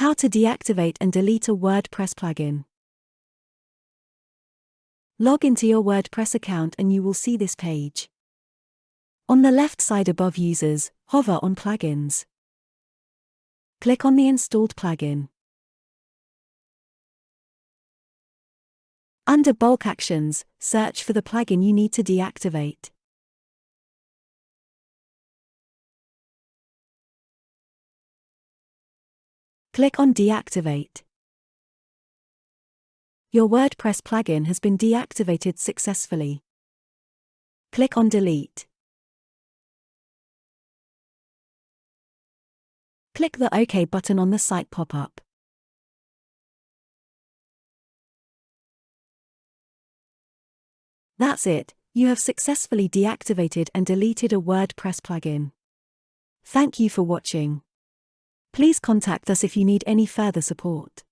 How to deactivate and delete a WordPress plugin. Log into your WordPress account and you will see this page. On the left side above Users, hover on Plugins. Click on the installed plugin. Under Bulk Actions, search for the plugin you need to deactivate. Click on Deactivate. Your WordPress plugin has been deactivated successfully. Click on Delete. Click the OK button on the site pop-up. That's it, you have successfully deactivated and deleted a WordPress plugin. Thank you for watching. Please contact us if you need any further support.